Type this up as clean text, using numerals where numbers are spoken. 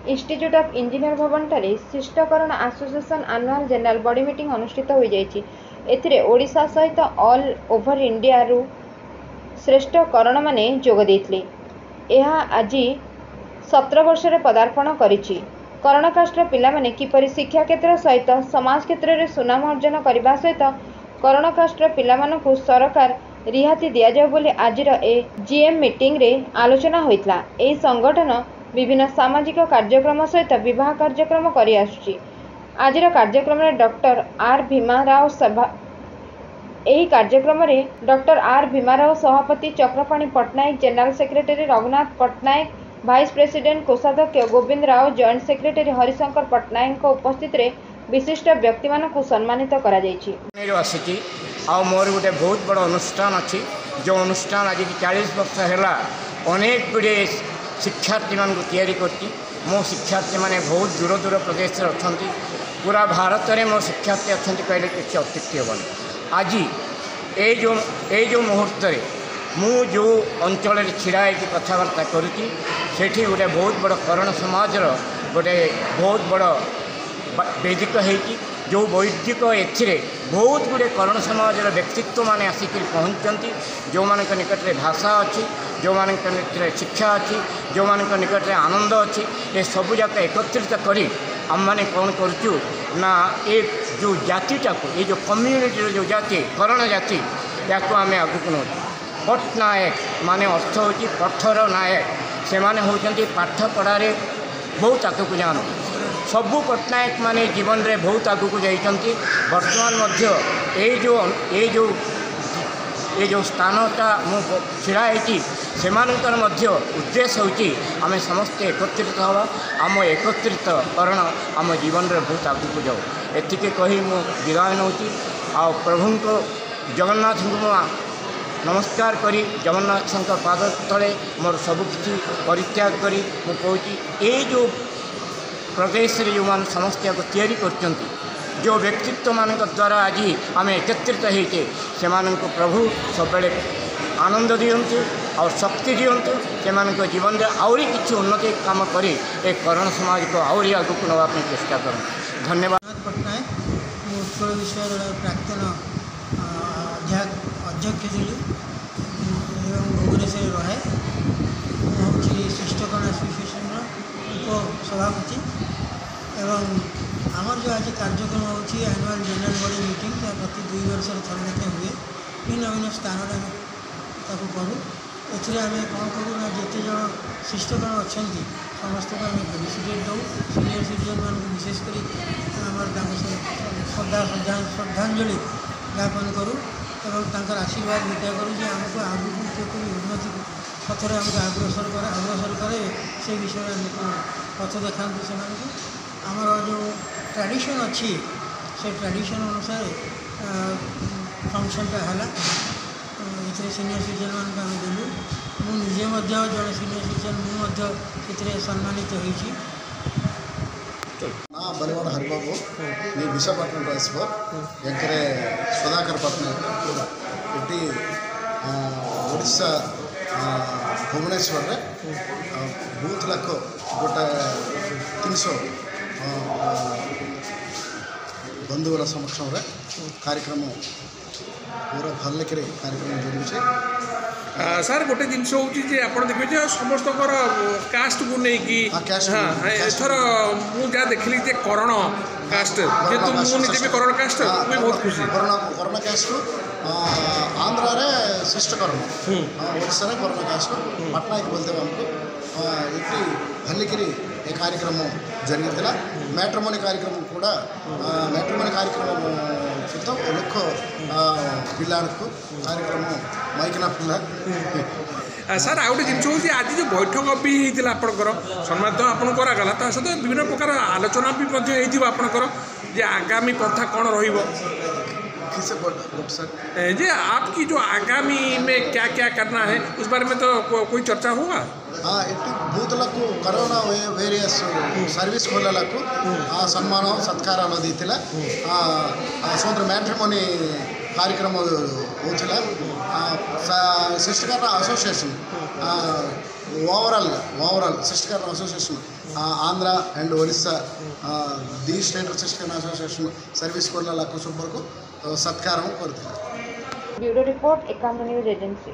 Institute of engineer भवन ठारे शिष्टकरण association annual general body meeting अनुष्ठित हो जाइए। एथिरे ओडिशा सहित ऑल ओवर इंडिया रु श्रेष्ठ करण माने जोग देइथिले। यह आज 17 वर्ष पदार्पण करिछि। करण कास्टर पिला माने किपरि शिक्षा क्षेत्र सहित समाज क्षेत्र में सुनाम अर्जन करने सहित करण कास्टर पिला मानकु सरकार रिहाती दिया जाय बोली आज जीएम मीटिंग रे आलोचना होइतला। एही संगठन विभिन्न सामाजिक कार्यक्रम सहित विवाह कार्यक्रम करि आसुछि। आजिर कार्यक्रम में डॉक्टर आर भीमाराव सभा एही कार्यक्रम में डॉक्टर आर भीमाराव सभापति Chakrapani Pattnaik general secretary Raghunath Pattnaik vice president कोषाध्यक्ष गोविंद राव जॉइंट सेक्रेटरी हरिशंकर पट्टनायक उपस्थित रे विशिष्ट व्यक्ति मानकु सम्मानित करा जायछि। मोर गोटे बहुत बड़ा अनुष्ठान अच्छी जो अनुष्ठान आज 40 वर्ष है अनेक गुड़े शिक्षार्थी मान तैयारी करती। मो शिक्षार्थी माने बहुत दूर दूर प्रदेश अच्छा पूरा भारत में मो शिक्षार्थी अच्छा कहले किसी अत्युक्ति हेनी। आज ये जो मुहूर्त मु जो अंचल छिड़ा कथबार्ता करुँची सेठी गोटे बहुत बड़ करण समाज गोटे बहुत बड़ वेदिक होती जो वैदिक एथिरे बहुत गुड़े करण समाज व्यक्तित्व माने आसिक पहुँचती। जो मान निकट में भाषा अच्छी जो मान निकट में शिक्षा अच्छी जो मान निकट में आनंद अच्छी ये सबू जाक एकत्रित करी आम मैंने कौन करूँ ना ये जो जातिटा को ये जो कम्युनिटी जो जाति करण जाति या आम आगक नौ पट्टनायक माने अर्थ हो पत्थर नायक से माने होती पाठ पढ़ारे बहुत आगक जाती। सबू पट्टनायक माने जीवन रे बहुत आगक जाइछंती। वर्तमान ये जो स्थानटा मु छिड़ा से उद्देश्य होची आम समस्ते एकत्रित हवा आम एकत्रितकरण आम जीवन रे बहुत आगक जाऊ। एतिके कही मु विदाय नौची आ प्रभु को जगन्नाथ को नमस्कार करी जगन्नाथ पाद तले मोर सबकि परित्याग करी मु कहूँ ये जो प्रदेश रे जो मान समस्या को तैयारी करचंती जो व्यक्तित्व मान द्वारा आज आम एकत्रित होते से प्रभु सब आनंद दियंतु और शक्ति दियंतु से जीवन में आहरी किसी उन्नति काम करी एक करण समाज को आहरी आगक नापी चेष्टा करूँ। धन्यवाद। पट्टनायक उत्कल विषय प्राक्तन अध्यक्ष थी भुवनेश्वर रहे हूँ शिष्टकरण एसोसिएशन उपसभापति एवं आमर जो आज कार्यक्रम होची एनुअल जनरल बॉडी मीटिंग प्रति 2 वर्ष थर लेखे हुए भिन्न भिन्न स्थान करूँ। एम कौन करूँ ना जिते जन शिष्टकरण अच्छा समस्त को आम फेलिसिटेट दऊ सीनियर सिटीजन मान विशेषकर श्रद्धांजलि ज्ञापन करूँ और आशीर्वाद भिक्षा करूँ जे आमको आगू उन्नति पथर आमको अग्रसर करे से विषय आमको पथ देखा से आमर जो ट्रेडिशन अच्छी से ट्रेडिशन अनुसार फंक्शनटा है ये सीनियर सिटीजन मान आम देलु मुझे जड़े सीनियर सिटीजन मुझे सम्मानित होती। ना बलवाड़ हरिबाबू नी विशाखापट्टनम ट्रांसफर एंकरे सुधाकर पट्टनायक ये ओडिशा भुवनेश्वर रे बूथ लाख गोटे 300 बंधुवर समक्ष कार्यक्रम पूरा भल लेकर कार्यक्रम जोड़े। सर गोटे जिनस हूँ देखिए समस्त कास्ट को लेकिन एथर मुझे देखली करण कास्ट जेहतु मुझे भी करण कास्ट मुझे बहुत खुशी करण कास्ट आंध्र रे शिष्टकरण ओडिशा रे करण कास्ट पट्टनायक बोलते हमको ये भल्लिकी ये कार्यक्रम जरिए मैट्रिमोनी कार्यक्रम कूड़ा मैट्रिमोनी कार्यक्रम सहित लोक पिला कार्यक्रम माइकना पिला सर आउ गोटे जिन हूँ आज जो बैठक भी होता आपंकर सम्मानित आपन करागला ता सहित विभिन्न प्रकार आलोचना भी आपंकर जे आगामी पंथा कौन रही जी आपकी जो आगामी में क्या क्या करना है उस बारे में तो कोई चर्चा होगा। हाँ इटी बूथలకు करोना वेरियस सर्विस खोलలకు सम्मान सत्कार दीला स्वतंत्र मैट्रिमोनी कार्यक्रम होता शिष्टकरण association overall sister association Andhra and Orissa the state sister association service కొల్ల లక్కు సుబ్బర్కు సత్కారం కోరుతున్నాను. Bureau report, economy news agency.